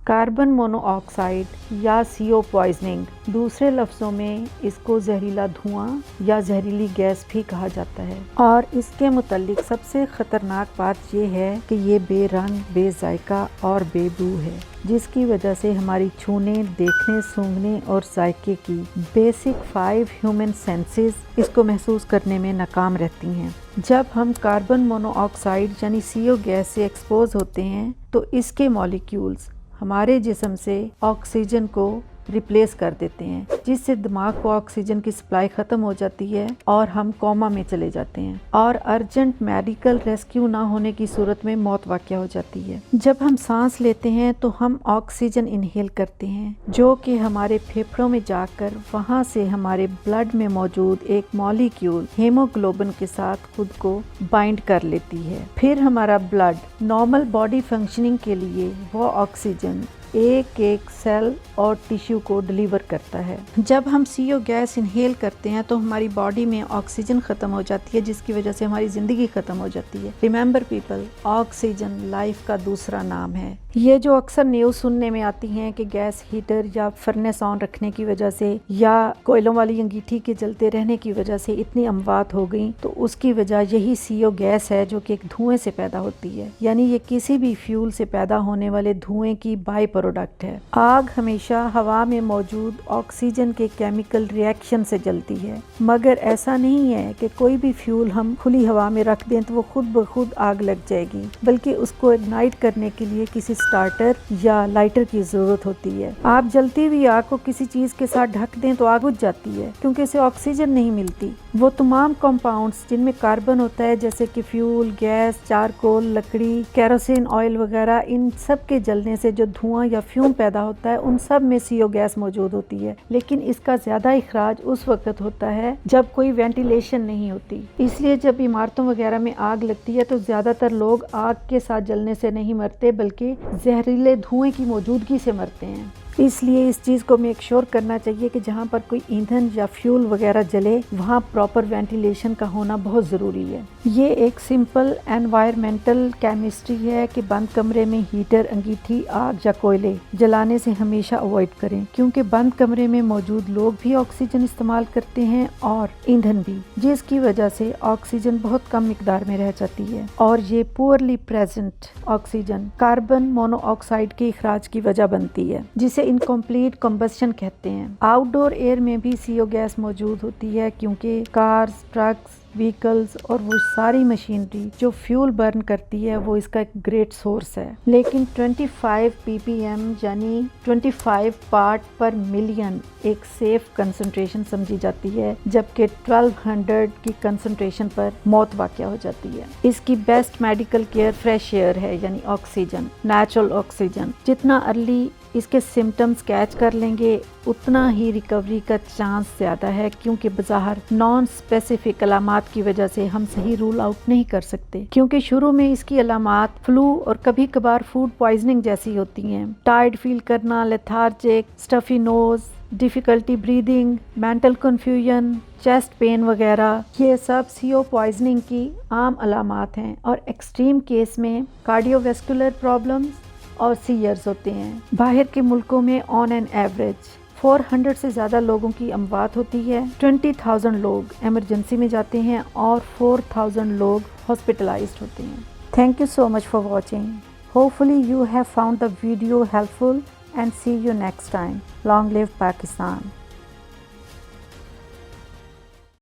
Carbon mono oxide یا CO poisoning, دوسرے لفظوں میں اس کو زہریلا دھواں یا زہریلی گیس بھی کہا جاتا ہے، اور اس کے متعلق سب سے خطرناک بات یہ ہے کہ یہ بے رنگ، بے ذائقہ اور بے بو ہے، جس کی وجہ سے ہماری چھونے، دیکھنے، سونگھنے اور ذائقے کی بیسک 5 ہیومن سینسز اس کو محسوس کرنے میں ناکام رہتی ہیں۔ جب ہم کاربن مونو آکسائڈ یعنی CO گیس سے ایکسپوز ہوتے ہیں تو اس کے مالیکیولز ہمارے جسم سے آکسیجن کو ریپلیس کر دیتے ہیں، جس سے دماغ کو آکسیجن کی سپلائی ختم ہو جاتی ہے اور ہم کوما میں چلے جاتے ہیں، اور ارجنٹ میڈیکل ریسکیو نہ ہونے کی صورت میں موت واقع ہو جاتی ہے۔ جب ہم سانس لیتے ہیں تو ہم آکسیجن انہیل کرتے ہیں، جو کہ ہمارے پھیپھڑوں میں جا کر وہاں سے ہمارے بلڈ میں موجود ایک مالیکیول ہیموگلوبن کے ساتھ خود کو بائنڈ کر لیتی ہے۔ پھر ہمارا بلڈ نارمل باڈی فنکشننگ کے لیے وہ آکسیجن ایک ایک سیل اور ٹیشو کو ڈلیور کرتا ہے۔ جب ہم CO گیس انہیل کرتے ہیں تو ہماری باڈی میں آکسیجن ختم ہو جاتی ہے، جس کی وجہ سے ہماری زندگی ختم ہو جاتی ہے۔ ریممبر پیپل، آکسیجن لائف کا دوسرا نام ہے۔ یہ جو اکثر نیوز سننے میں آتی ہیں کہ گیس ہیٹر یا فرنس آن رکھنے کی وجہ سے یا کوئلوں والی انگیٹھی کے جلتے رہنے کی وجہ سے اتنی اموات ہو گئیں، تو اس کی وجہ یہی CO گیس ہے جو کہ ایک دھوئیں سے پیدا ہوتی ہے، یعنی یہ کسی بھی فیول سے پیدا ہونے والے دھوئیں کی بائی پروڈکٹ ہے۔ آگ ہمیشہ ہوا میں موجود آکسیجن کے کیمیکل ری ایکشن سے جلتی ہے، مگر ایسا نہیں ہے کہ کوئی بھی فیول ہم کھلی ہوا میں رکھ دیں تو وہ خود بخود آگ لگ جائے گی، بلکہ اس کو اگنائٹ کرنے کے لیے کسی سٹارٹر یا لائٹر کی ضرورت ہوتی ہے۔ آپ جلتی ہوئی آگ کو کسی چیز کے ساتھ ڈھک دیں تو آگ بجھ جاتی ہے، کیونکہ اسے آکسیجن نہیں ملتی۔ وہ تمام کمپاؤنڈز جن میں کاربن ہوتا ہے، جیسے کہ فیول، گیس، چارکول، لکڑی، کیروسین آئل وغیرہ، ان سب کے جلنے سے جو دھواں یا فیوم پیدا ہوتا ہے ان سب میں CO گیس موجود ہوتی ہے، لیکن اس کا زیادہ اخراج اس وقت ہوتا ہے جب کوئی وینٹیلیشن نہیں ہوتی۔ اس لیے جب عمارتوں وغیرہ میں آگ لگتی ہے تو زیادہ تر لوگ آگ کے ساتھ جلنے سے نہیں مرتے، بلکہ زہریلے دھوئیں کی موجودگی سے مرتے ہیں۔ اس لیے اس چیز کو میک شور کرنا چاہیے کہ جہاں پر کوئی ایندھن یا فیول وغیرہ جلے وہاں پراپر وینٹیلیشن کا ہونا بہت ضروری ہے۔ یہ ایک سمپل انوائرمنٹل کیمسٹری ہے کہ بند کمرے میں ہیٹر، انگیٹھی، آگ یا کوئلے جلانے سے ہمیشہ اوائڈ کریں، کیونکہ بند کمرے میں موجود لوگ بھی آکسیجن استعمال کرتے ہیں اور ایندھن بھی، جس کی وجہ سے آکسیجن بہت کم مقدار میں رہ جاتی ہے، اور یہ poorly present oxygen carbon mono oxide کے اخراج کی وجہ بنتی ہے، جسے انکمپلیٹ کمبسشن کہتے ہیں۔ آؤٹ ڈور ایئر میں بھی CO گیس موجود ہوتی ہے، کیونکہ کارز، ٹرکس، وہیکلز اور وہ ساری مشینری جو فیول برن کرتی ہے وہ اس کا ایک گریٹ سورس ہے، لیکن 25 ppm یعنی 25 پارٹ پر ملین ایک سیف کنسنٹریشن سمجھی جاتی ہے، جبکہ 1200 کی کنسنٹریشن پر موت واقع ہو جاتی ہے۔ اس کی best medical care fresh air ہے، یعنی آکسیجن، نیچرل آکسیجن۔ جتنا ارلی اس کے سمٹمز کیچ کر لیں گے اتنا ہی ریکوری کا چانس زیادہ ہے، کیونکہ بظاہر نان اسپیسیفک علامات کی وجہ سے ہم صحیح رول آؤٹ نہیں کر سکتے، کیونکہ شروع میں اس کی علامات فلو اور کبھی کبھار فوڈ پوائزننگ جیسی ہوتی ہیں۔ ٹائرڈ فیل کرنا، lethargic, stuffy nose, difficulty breathing, mental confusion, chest pain وغیرہ، یہ سب CO پوائزننگ کی عام علامات ہیں، اور ایکسٹریم کیس میں کارڈیو ویسکولر پرابلمز اور سیئرز ہوتے ہیں۔ باہر کے ملکوں میں آن این ایوریج 400 سے زیادہ لوگوں کی اموات ہوتی ہے، 20,000 لوگ ایمرجنسی میں جاتے ہیں اور 4,000 لوگ ہاسپٹلائزڈ ہوتے ہیں۔ Thank you so much for watching. Hopefully you have found the video helpful, and see you next time. Long live Pakistan.